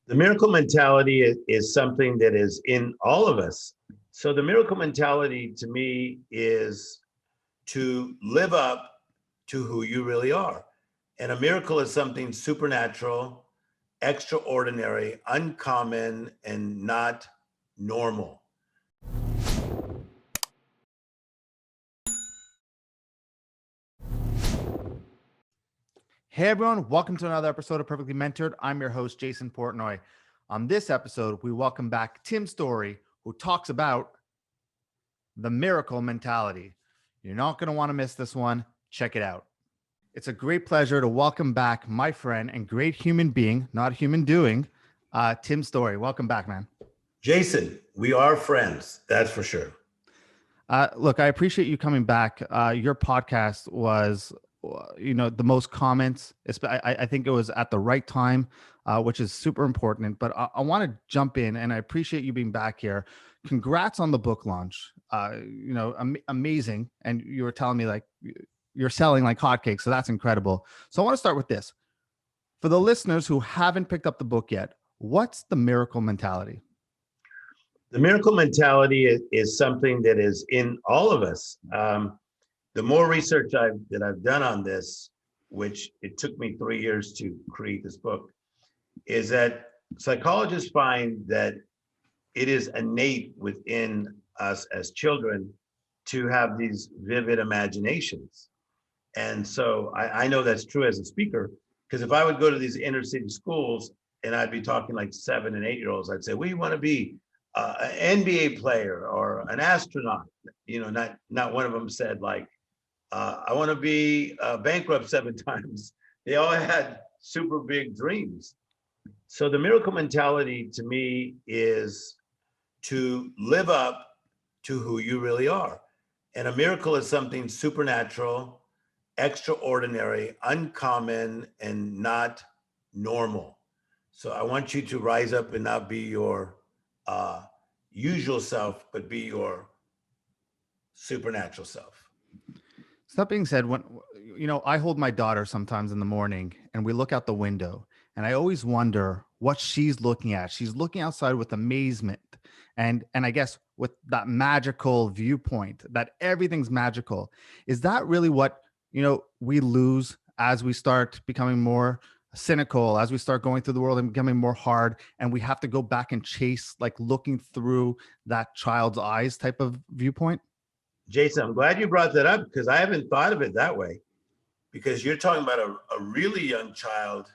The miracle mentality is something that is in all of us. So the miracle mentality to me is to live up to who you really are. And a miracle is something supernatural, extraordinary, uncommon, and not normal. Hey everyone, welcome to another episode of Perfectly Mentored. I'm your host, Jason Portnoy. On this episode, we welcome back Tim Storey, who talks about the miracle mentality. You're not going to want to miss this one. Check it out. It's a great pleasure to welcome back my friend and great human being, not human doing, Tim Storey. Welcome back, man. Jason, we are friends, that's for sure. Look, I appreciate you coming back. Your podcast was, the most comments. I think it was at the right time, which is super important. But I want to jump in, and I appreciate you being back here. Congrats on the book launch. Amazing. And you were telling me like you're selling like hotcakes, so that's incredible. So I want to start with this. For the listeners who haven't picked up the book yet, what's the miracle mentality? The miracle mentality is something that is in all of us. The more research that I've done on this, which it took me 3 years to create this book, is that psychologists find that it is innate within us as children to have these vivid imaginations. And so I know that's true as a speaker, because if I would go to these inner city schools and I'd be talking like 7 and 8 year olds, I'd say, "We want to be an NBA player or an astronaut." Not one of them said like, "I want to be bankrupt 7 times." They all had super big dreams. So the miracle mentality to me is to live up to who you really are. And a miracle is something supernatural, extraordinary, uncommon, and not normal. So I want you to rise up and not be your usual self, but be your supernatural self. So that being said, when I hold my daughter sometimes in the morning and we look out the window and I always wonder what she's looking at. She's looking outside with amazement and I guess with that magical viewpoint that everything's magical. Is that really what, we lose as we start becoming more cynical, as we start going through the world and becoming more hard, and we have to go back and chase like looking through that child's eyes type of viewpoint? Jason, I'm glad you brought that up because I haven't thought of it that way. Because you're talking about a really young child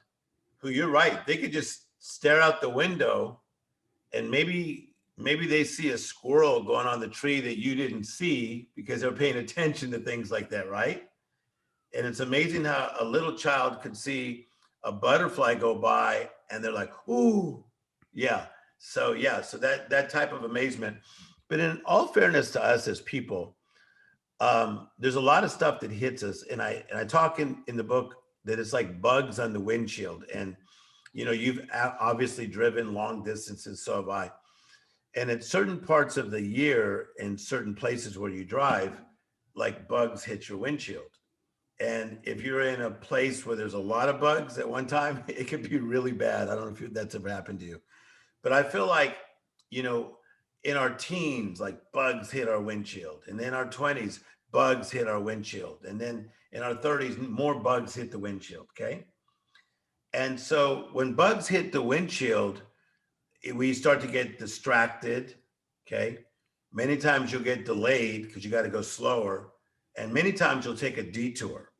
who, you're right, they could just stare out the window and maybe they see a squirrel going on the tree that you didn't see because they're paying attention to things like that, right? And it's amazing how a little child could see a butterfly go by and they're like, "Ooh, yeah." So that type of amazement. But in all fairness to us as people, there's a lot of stuff that hits us, and I talk in the book that it's like bugs on the windshield. And you've obviously driven long distances, so have I. And at certain parts of the year, in certain places where you drive, like bugs hit your windshield. And if you're in a place where there's a lot of bugs at one time, it could be really bad. I don't know if that's ever happened to you, but I feel like, you know, in our teens, like bugs hit our windshield. And then our 20s, bugs hit our windshield. And then in our 30s, more bugs hit the windshield. Okay. And so when bugs hit the windshield, we start to get distracted. Okay. Many times you'll get delayed because you got to go slower. And many times you'll take a detour.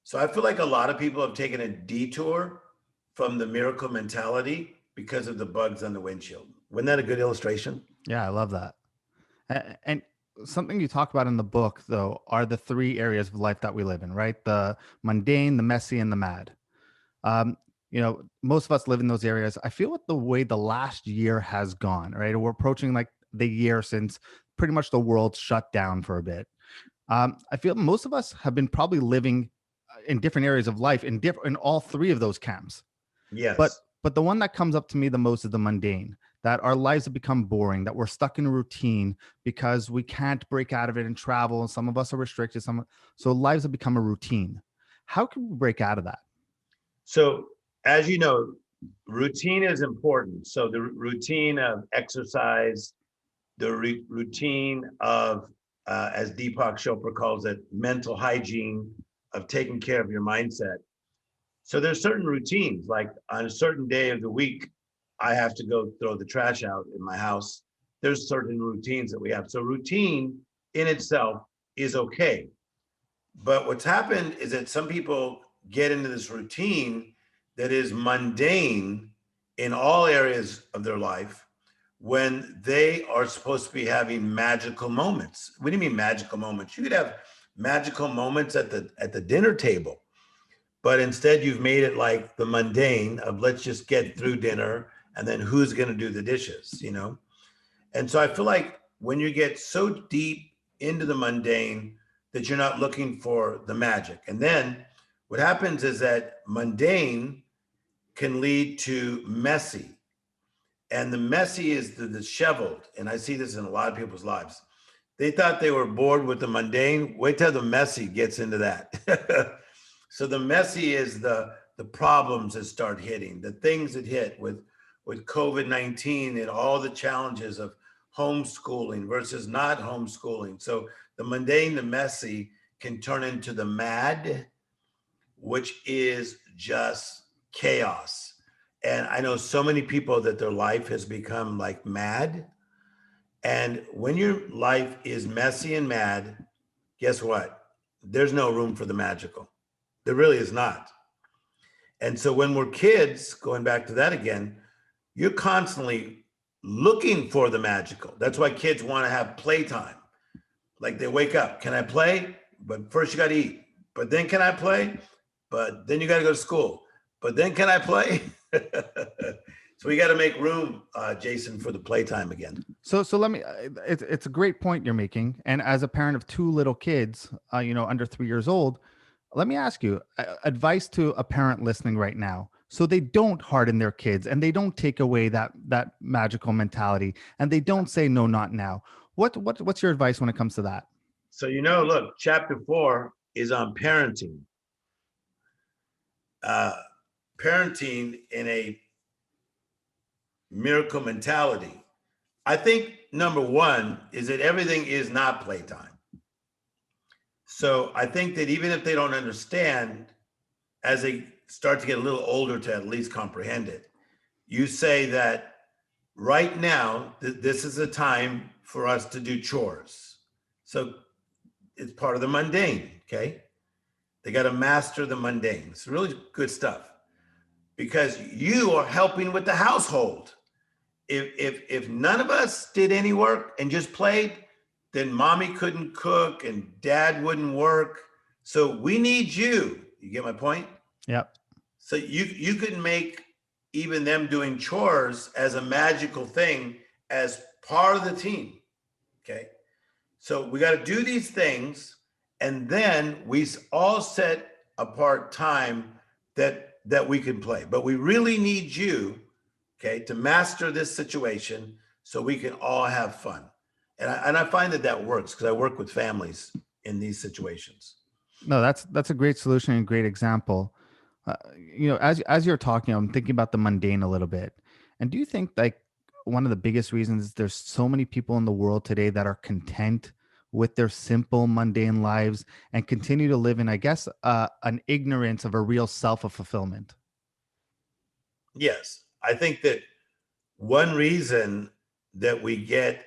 So I feel like a lot of people have taken a detour from the miracle mentality because of the bugs on the windshield. Wasn't that a good illustration? Yeah, I love that. And something you talk about in the book, though, are the three areas of life that we live in, right? The mundane, the messy, and the mad. Most of us live in those areas. I feel with the way the last year has gone, right? We're approaching like the year since pretty much the world shut down for a bit. I feel most of us have been probably living in different areas of life in all three of those camps. But Yes. but the one that comes up to me the most is the mundane, that our lives have become boring, that we're stuck in a routine because we can't break out of it and travel. And some of us are restricted. So lives have become a routine. How can we break out of that? So as you know, routine is important. So the routine of exercise, the routine of, as Deepak Chopra calls it, mental hygiene, of taking care of your mindset. So there's certain routines, like on a certain day of the week, I have to go throw the trash out in my house. There's certain routines that we have. So routine in itself is okay. But what's happened is that some people get into this routine that is mundane in all areas of their life when they are supposed to be having magical moments. What do you mean magical moments? You could have magical moments at the dinner table, but instead you've made it like the mundane of let's just get through dinner and then who's going to do the dishes, you know? And so I feel like when you get so deep into the mundane that you're not looking for the magic. And then what happens is that mundane can lead to messy. And the messy is the disheveled. And I see this in a lot of people's lives. They thought they were bored with the mundane. Wait till the messy gets into that. So the messy is the problems that start hitting, the things that hit with COVID-19 and all the challenges of homeschooling versus not homeschooling. So the mundane, the messy can turn into the mad, which is just chaos. And I know so many people that their life has become like mad. And when your life is messy and mad, guess what? There's no room for the magical. There really is not. And so when we're kids, going back to that again, you're constantly looking for the magical. That's why kids want to have playtime. Like they wake up, can I play? But first you got to eat. But then can I play? But then you got to go to school. But then can I play? So we got to make room, Jason, for the playtime again. So let me. It's a great point you're making. And as a parent of two little kids, under 3 years old, let me ask you advice to a parent listening right now, so they don't harden their kids and they don't take away that magical mentality and they don't say no, not now. What's your advice when it comes to that? So look, chapter 4 is on parenting. Parenting in a miracle mentality. I think number one is that everything is not playtime. So I think that even if they don't understand, as they start to get a little older to at least comprehend it, you say that right now, this is a time for us to do chores. So it's part of the mundane, okay? They got to master the mundane. It's really good stuff because you are helping with the household. If none of us did any work and just played, then mommy couldn't cook and dad wouldn't work. So we need you. You get my point? Yep. So you could make even them doing chores as a magical thing as part of the team. Okay. So we got to do these things, and then we all set apart time that we can play. But we really need you, okay, to master this situation so we can all have fun. And I find that works because I work with families in these situations. No, that's a great solution and great example. As you're talking, I'm thinking about the mundane a little bit. And do you think like one of the biggest reasons is there's so many people in the world today that are content with their simple, mundane lives and continue to live in, I guess, an ignorance of a real self of fulfillment? Yes, I think that one reason that we get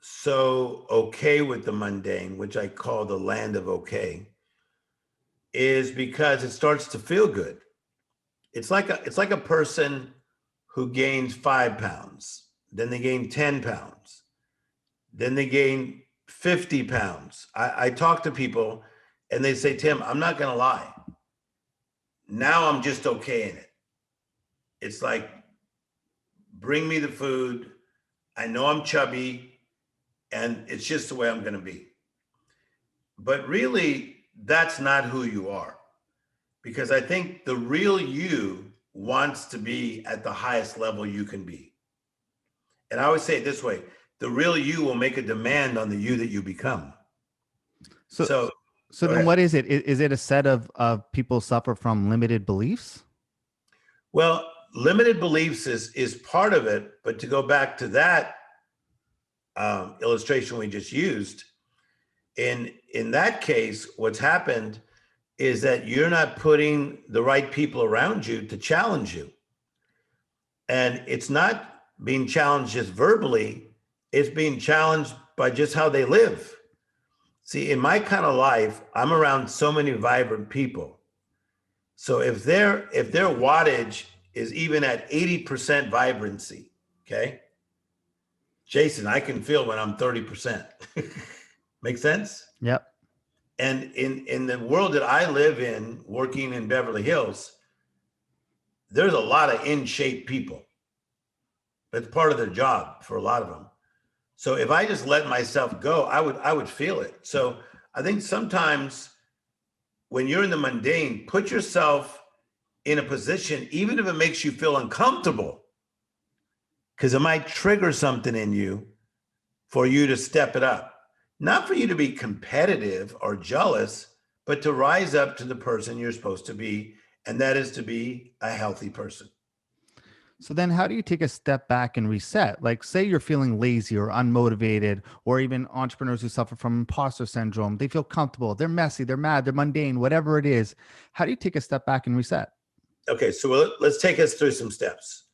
so okay with the mundane, which I call the land of okay, is because it starts to feel good. It's like a person who gains 5 pounds, then they gain 10 pounds, then they gain 50 pounds. I talk to people and they say, Tim, I'm not going to lie. Now I'm just okay in it. It's like, bring me the food. I know I'm chubby and it's just the way I'm going to be. But really, that's not who you are. Because I think the real you wants to be at the highest level you can be. And I always say it this way, the real you will make a demand on the you that you become. So then what is it? Is it a set of people suffer from limited beliefs? Well, limited beliefs is part of it. But to go back to that illustration we just used, in that case, what's happened is that you're not putting the right people around you to challenge you. And it's not being challenged just verbally, it's being challenged by just how they live. See, in my kind of life, I'm around so many vibrant people. So if their wattage is even at 80% vibrancy, okay? Jason, I can feel when I'm 30%. Make sense? Yep. And in the world that I live in, working in Beverly Hills, there's a lot of in shape people. That's part of their job for a lot of them. So if I just let myself go, I would feel it. So I think sometimes when you're in the mundane, put yourself in a position, even if it makes you feel uncomfortable, because it might trigger something in you for you to step it up. Not for you to be competitive or jealous, but to rise up to the person you're supposed to be, and that is to be a healthy person. So then how do you take a step back and reset? Like, say you're feeling lazy or unmotivated, or even entrepreneurs who suffer from imposter syndrome. They feel comfortable, they're messy, they're mad, they're mundane, whatever it is. How do you take a step back and reset? Okay, so let's take us through some steps.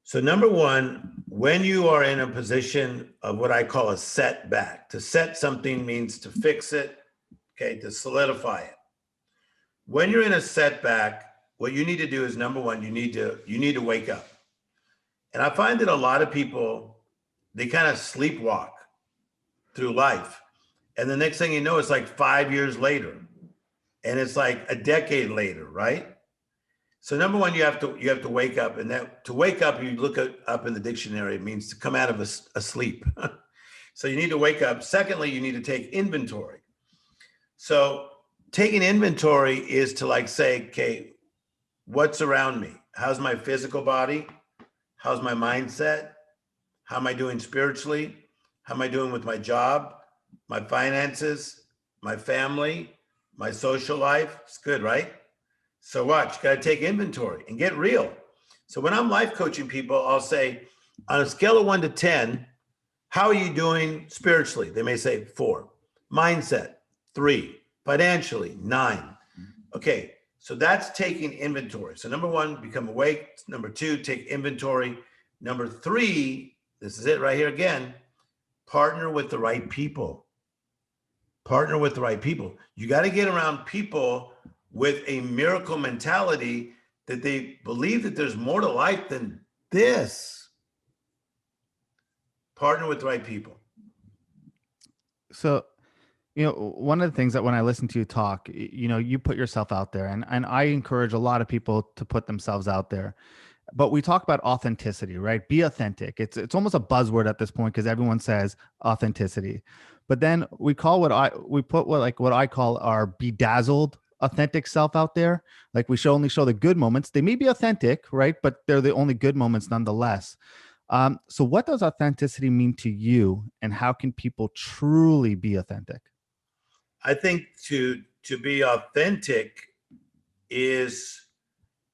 So number one, when you are in a position of what I call a setback, to set something means to fix it, okay, to solidify it. When you're in a setback, what you need to do is number one, you need to wake up. And I find that a lot of people, they kind of sleepwalk through life. And the next thing you know, it's like 5 years later. And it's like a decade later, right? So number one, you have to wake up. And that to wake up, you look up in the dictionary, it means to come out of a sleep. So you need to wake up. Secondly, you need to take inventory. So taking inventory is to like say, okay, what's around me? How's my physical body? How's my mindset? How am I doing spiritually? How am I doing with my job, my finances, my family, my social life? It's good, right? So watch, you got to take inventory and get real. So when I'm life coaching people, I'll say, on a scale of 1 to 10, how are you doing spiritually? They may say 4. Mindset, 3. Financially, 9. Okay, so that's taking inventory. So number one, become awake. Number two, take inventory. Number three, this is it right here again, partner with the right people. Partner with the right people. You got to get around people with a miracle mentality, that they believe that there's more to life than this. Partner with the right people. So, one of the things that when I listen to you talk, you put yourself out there, and I encourage a lot of people to put themselves out there. But we talk about authenticity, right? Be authentic. It's almost a buzzword at this point because everyone says authenticity. But then we call what I call our bedazzled authentic self out there. Like, we should only show the good moments. They may be authentic, right? But they're the only good moments nonetheless. So what does authenticity mean to you, and how can people truly be authentic? I think to be authentic is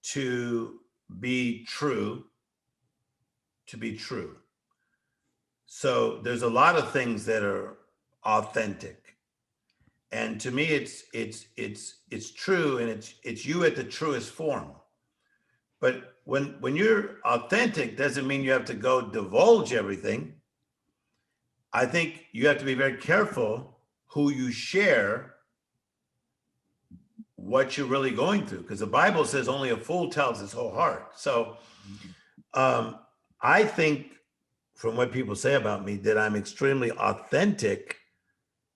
to be true, So there's a lot of things that are authentic. And to me, it's true, and it's you at the truest form. But when you're authentic, doesn't mean you have to go divulge everything. I think you have to be very careful who you share what you're really going through, because the Bible says only a fool tells his whole heart. So I think, from what people say about me, that I'm extremely authentic,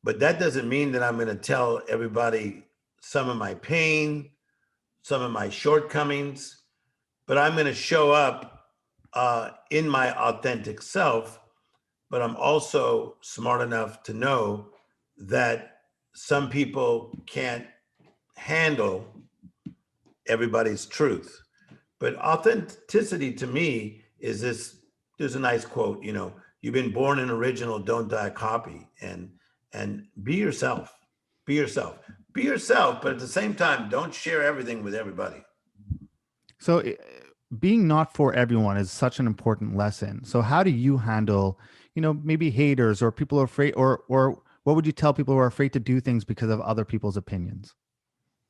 but that doesn't mean that I'm going to tell everybody some of my pain, some of my shortcomings, but I'm going to show up in my authentic self. But I'm also smart enough to know that some people can't handle everybody's truth. But authenticity to me is this. There's a nice quote, you've been born an original, don't die a copy. And be yourself. Be yourself. Be yourself, but at the same time, don't share everything with everybody. So being not for everyone is such an important lesson. So how do you handle, maybe haters or people are afraid, or what would you tell people who are afraid to do things because of other people's opinions?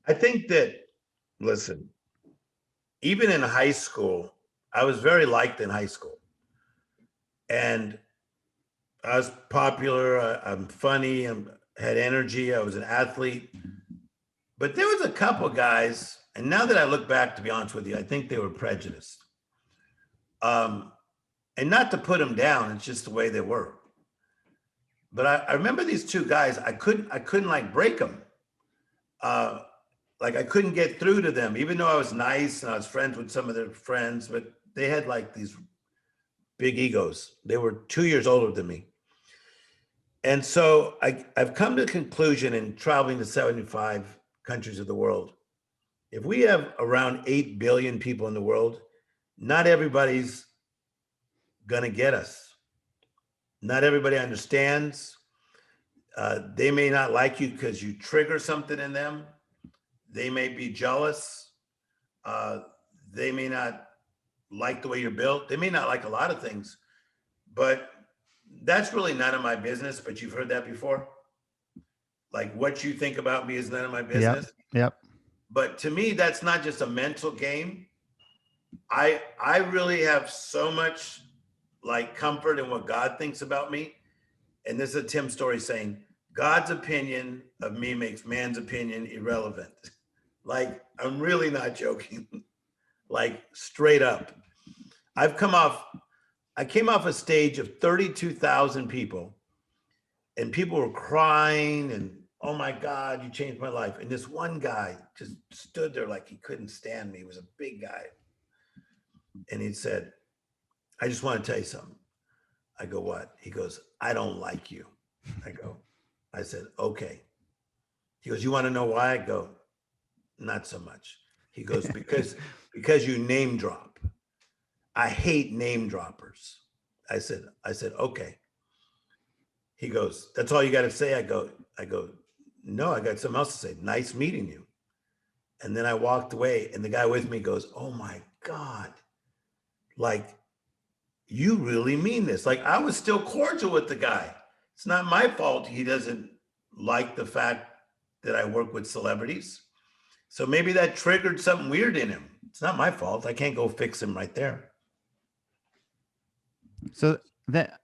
I think that, listen, even in high school, I was very liked in high school. And I was popular. I'm funny. I had energy. I was an athlete. But there was a couple guys, and now that I look back, to be honest with you, I think they were prejudiced. Um, and not to put them down, it's just the way they were. But I remember these two guys. I couldn't like break them. Like I couldn't get through to them, even though I was nice and I was friends with some of their friends. But they had like these big egos. They were 2 years older than me. And so I've come to the conclusion in traveling to 75 countries of the world, if we have around 8 billion people in the world, not everybody's going to get us. Not everybody understands. They may not like you because you trigger something in them. They may be jealous. They may not like the way you're built. They may not like a lot of things, but that's really none of my business. But you've heard that before. Like what you think about me is none of my business. Yep. But to me, that's not just a mental game. I really have so much like comfort in what God thinks about me. And this is a Tim Storey saying, God's opinion of me makes man's opinion irrelevant. Like, I'm really not joking. Like straight up. I came off a stage of 32,000 people, and people were crying and, oh my God, you changed my life. And this one guy just stood there like he couldn't stand me. He was a big guy. And he said, I just want to tell you something. I go, what? He goes, I don't like you. I said, okay. He goes, you want to know why? I go, not so much. He goes, because you name drop. I hate name droppers. I said, okay. He goes, that's all you got to say? I go, no, I got something else to say. Nice meeting you. And then I walked away, and the guy with me goes, oh my God, like, you really mean this? Like, I was still cordial with the guy. It's not my fault he doesn't like the fact that I work with celebrities. So maybe that triggered something weird in him. It's not my fault. I can't go fix him right there. So that,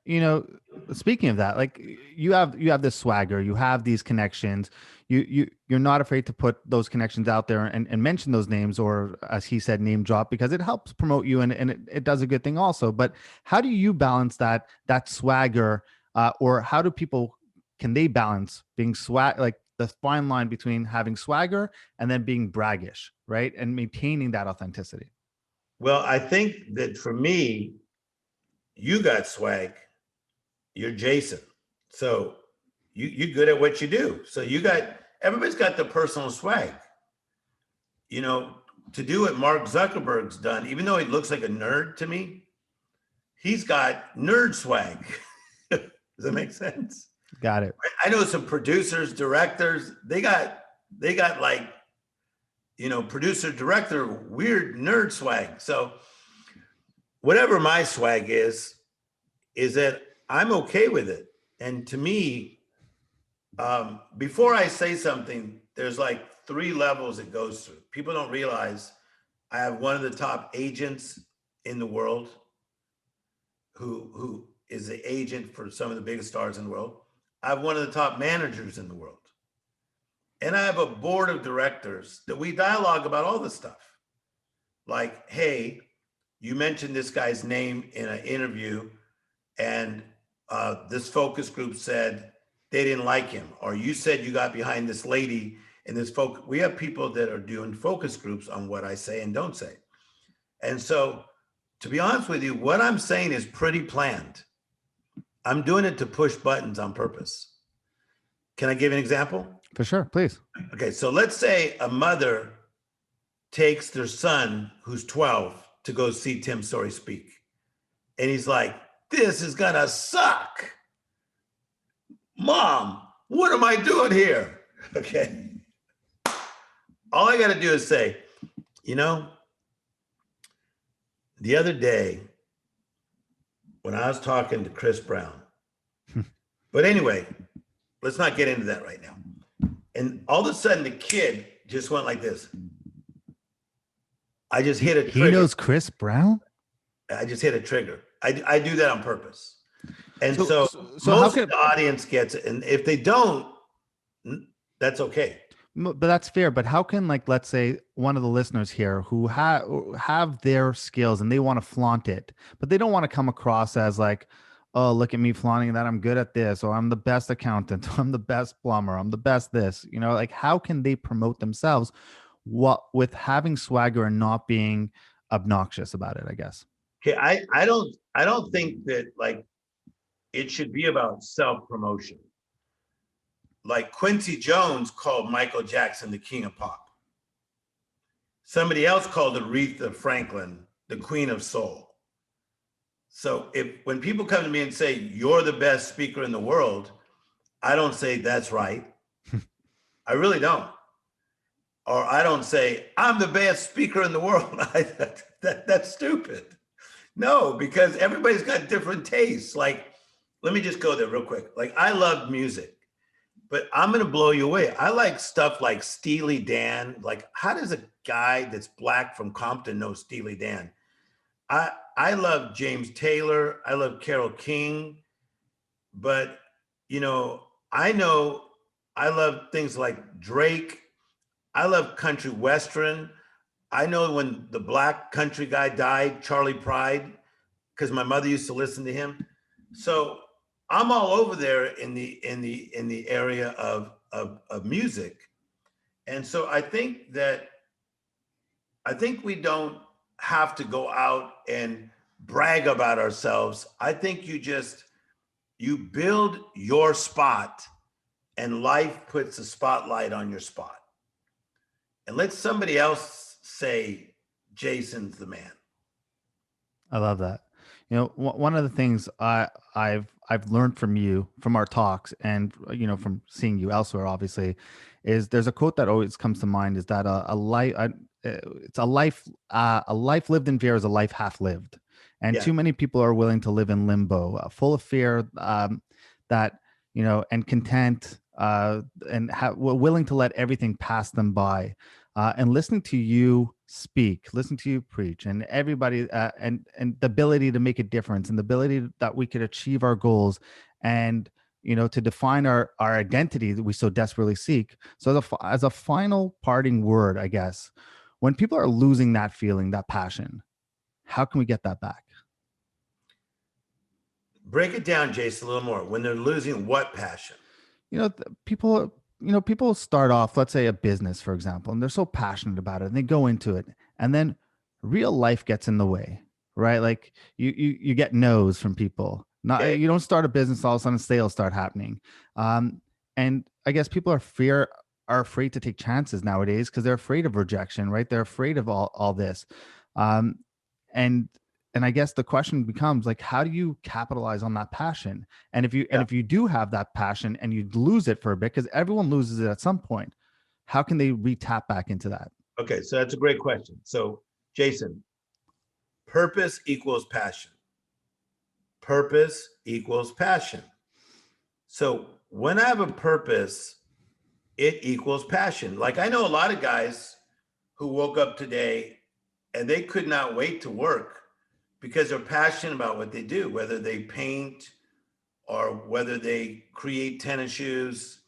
speaking of that, like you have this swagger, you have these connections, you're not afraid to put those connections out there and mention those names, or as he said, name drop, because it helps promote you, and it does a good thing also. But how do you balance that swagger, or how do people, can they balance being like the fine line between having swagger and then being braggish, right? And maintaining that authenticity? Well, I think that for me, you got swag. You're Jason. So you're good at what you do. So everybody's got the personal swag. To do what Mark Zuckerberg's done, even though he looks like a nerd to me, he's got nerd swag. Does that make sense? Got it. I know some producers, directors, they got like, producer, director, weird nerd swag. So whatever my swag is that I'm okay with it. And to me, before I say something, there's like 3 levels it goes through. People don't realize I have one of the top agents in the world who is the agent for some of the biggest stars in the world. I have one of the top managers in the world. And I have a board of directors that we dialogue about all this stuff. Like, hey, you mentioned this guy's name in an interview, and this focus group said they didn't like him. Or you said you got behind this lady in this focus. We have people that are doing focus groups on what I say and don't say. And so, to be honest with you, what I'm saying is pretty planned. I'm doing it to push buttons on purpose. Can I give an example? For sure, please. Okay, so let's say a mother takes their son, who's 12, to go see Tim Storey speak. And he's like, this is gonna suck. Mom, what am I doing here? Okay. All I gotta do is say, The other day, when I was talking to Chris Brown, but anyway, let's not get into that right now. And all of a sudden, the kid just went like this. I just hit a trigger. He knows Chris Brown? I just hit a trigger. I do that on purpose. And so how most can of the audience gets it. And if they don't, that's okay. But that's fair. But how can, like, let's say one of the listeners here who have their skills and they want to flaunt it, but they don't want to come across as like, oh, look at me flaunting that I'm good at this, or I'm the best accountant, or I'm the best plumber, I'm the best this, you know, like how can they promote themselves with having swagger and not being obnoxious about it, I guess. Okay, I don't think that like it should be about self-promotion. Like Quincy Jones called Michael Jackson the king of pop. Somebody else called Aretha Franklin the queen of soul. So when people come to me and say, you're the best speaker in the world, I don't say that's right. I really don't. Or I don't say, I'm the best speaker in the world. That's stupid. No, because everybody's got different tastes. Like, let me just go there real quick. Like, I love music, but I'm going to blow you away. I like stuff like Steely Dan. Like, how does a guy that's black from Compton know Steely Dan? I love James Taylor. I love Carole King. But, you know I love things like Drake. I love country western. I know when the black country guy died, Charlie Pride, because my mother used to listen to him. So I'm all over there in the area of music. And so I think we don't have to go out and brag about ourselves. I think you build your spot and life puts a spotlight on your spot. And let somebody else say, Jason's the man. I love that. You know, one of the things I've learned from you, from our talks, and you know, from seeing you elsewhere, obviously, is there's a quote that always comes to mind: is that a life lived in fear is a life half lived, and too many people are willing to live in limbo, full of fear, that you know, and content, and willing to let everything pass them by. And listening to you speak, listening to you preach, and everybody, and the ability to make a difference, and the ability that we could achieve our goals, and you know, to define our identity that we so desperately seek. So as a final parting word, I guess, when people are losing that feeling, that passion, how can we get that back? Break it down, Jason, a little more. When they're losing what passion? You know, people start off, let's say a business, for example, and they're so passionate about it and they go into it, and then real life gets in the way, right? Like you get no's from people. Not Okay. You don't start a business, all of a sudden sales start happening. And I guess people are afraid to take chances nowadays because they're afraid of rejection, right? They're afraid of all this. Um, and and I guess the question becomes like, how do you capitalize on that passion? And if you do have that passion and you lose it for a bit, because everyone loses it at some point, how can they re-tap back into that? Okay, so that's a great question. So, Jason, purpose equals passion. Purpose equals passion. So when I have a purpose, it equals passion. Like I know a lot of guys who woke up today and they could not wait to work because they're passionate about what they do, whether they paint or whether they create tennis shoes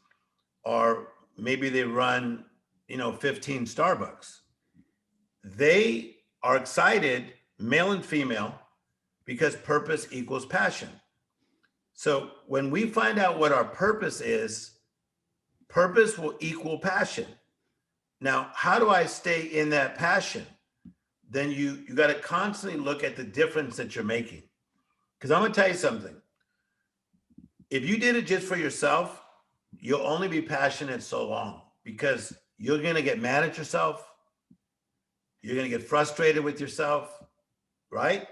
or maybe they run, 15 Starbucks. They are excited, male and female, because purpose equals passion. So when we find out what our purpose is, purpose will equal passion. Now, how do I stay in that passion? Then you got to constantly look at the difference that you're making. Because I'm going to tell you something. If you did it just for yourself, you'll only be passionate so long because you're going to get mad at yourself. You're going to get frustrated with yourself, right?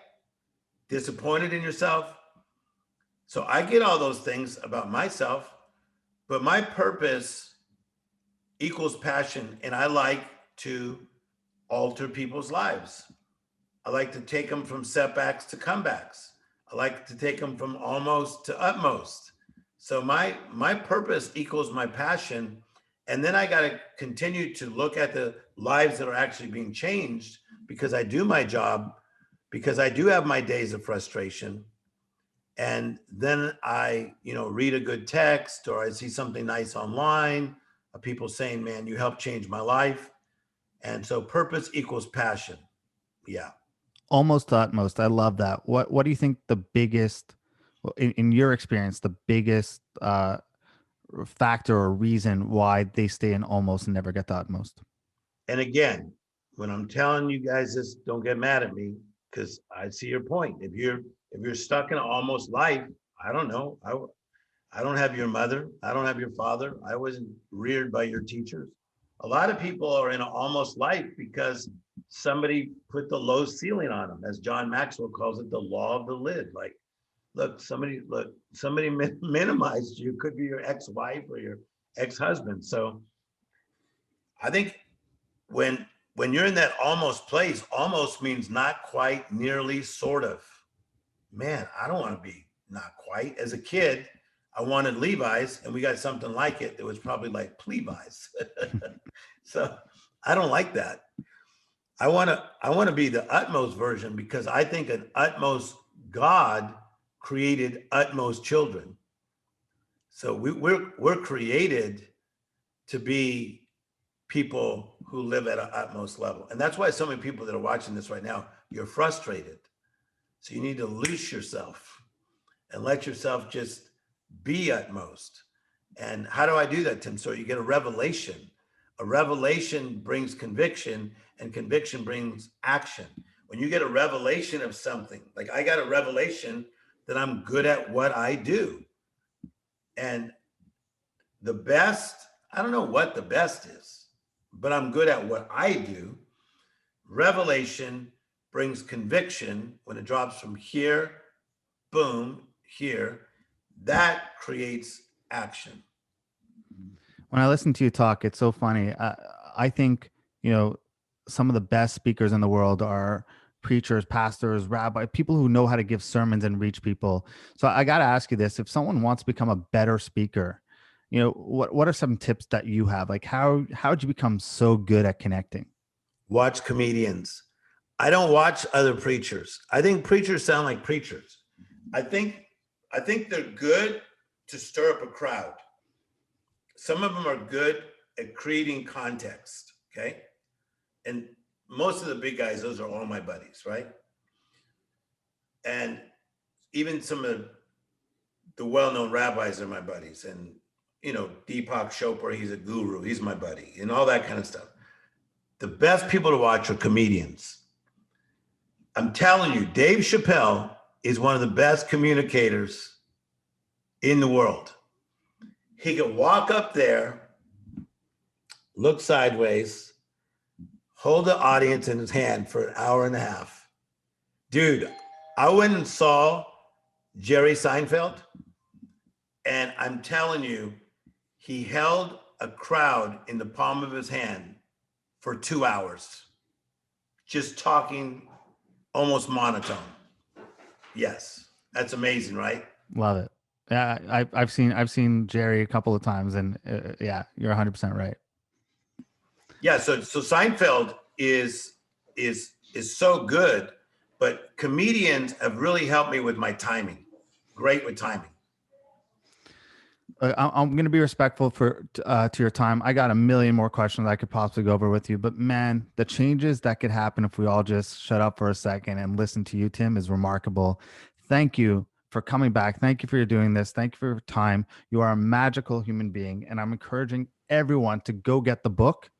Disappointed in yourself. So I get all those things about myself, but my purpose equals passion, and I like to alter people's lives. I like to take them from setbacks to comebacks. I like to take them from almost to utmost. So my purpose equals my passion. And then I got to continue to look at the lives that are actually being changed because I do my job, because I do have my days of frustration. And then I, read a good text or I see something nice online, people saying, man, you helped change my life. And so purpose equals passion. Yeah. Almost to utmost. I love that. What do you think the biggest, in your experience, the biggest factor or reason why they stay in almost and never get to utmost? And again, when I'm telling you guys this, don't get mad at me because I see your point. If you're stuck in an almost life, I don't know. I don't have your mother. I don't have your father. I wasn't reared by your teachers. A lot of people are in an almost life because somebody put the low ceiling on them, as John Maxwell calls it, the law of the lid. Like, somebody minimized you. Could be your ex-wife or your ex-husband. So I think when you're in that almost place, almost means not quite, nearly, sort of. Man, I don't want to be not quite. As a kid, I wanted Levi's, and we got something like it that was probably like Levi's. So I don't like that. I want to be the utmost version because I think an utmost God created utmost children. So we're created to be people who live at an utmost level. And that's why so many people that are watching this right now, you're frustrated. So you need to loose yourself and let yourself just be utmost. And how do I do that, Tim? So you get a revelation. A revelation brings conviction, and conviction brings action. When you get a revelation of something, like I got a revelation that I'm good at what I do. And the best, I don't know what the best is, but I'm good at what I do. Revelation brings conviction. When it drops from here, boom, here, that creates action. When I listen to you talk, it's so funny. I think, some of the best speakers in the world are preachers, pastors, rabbi, people who know how to give sermons and reach people. So I got to ask you this: if someone wants to become a better speaker, what are some tips that you have? Like how'd you become so good at connecting? Watch comedians. I don't watch other preachers. I think preachers sound like preachers. I think they're good to stir up a crowd. Some of them are good at creating context, okay? And most of the big guys, those are all my buddies, right? And even some of the well-known rabbis are my buddies. And, Deepak Chopra, he's a guru, he's my buddy, and all that kind of stuff. The best people to watch are comedians. I'm telling you, Dave Chappelle is one of the best communicators in the world. He could walk up there, look sideways, hold the audience in his hand for an hour and a half. Dude, I went and saw Jerry Seinfeld, and I'm telling you, he held a crowd in the palm of his hand for 2 hours, just talking almost monotone. Yes, that's amazing, right? Love it. Yeah, I've seen Jerry a couple of times, and yeah, you're 100% right. Yeah, so Seinfeld is so good, but comedians have really helped me with my timing. Great with timing. I'm going to be respectful to your time. I got a million more questions I could possibly go over with you, but man, the changes that could happen if we all just shut up for a second and listen to you, Tim, is remarkable. Thank you for coming back. Thank you for doing this. Thank you for your time. You are a magical human being, and I'm encouraging everyone to go get the book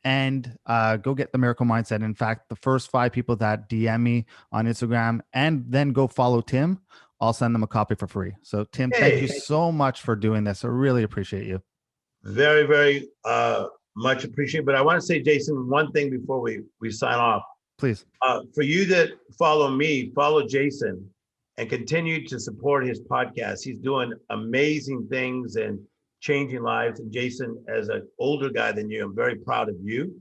and go get the Miracle Mindset. In fact, the first 5 people that DM me on Instagram and then go follow Tim, I'll send them a copy for free. So Tim, thank you so much for doing this. I really appreciate you. Very, very much appreciated. But I want to say, Jason, one thing before we sign off. Please. For you that follow me, follow Jason and continue to support his podcast. He's doing amazing things and changing lives. And Jason, as an older guy than you, I'm very proud of you.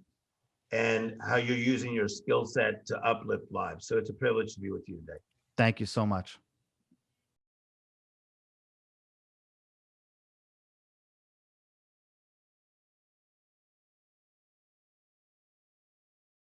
and how you're using your skill set to uplift lives. So it's a privilege to be with you today. Thank you so much.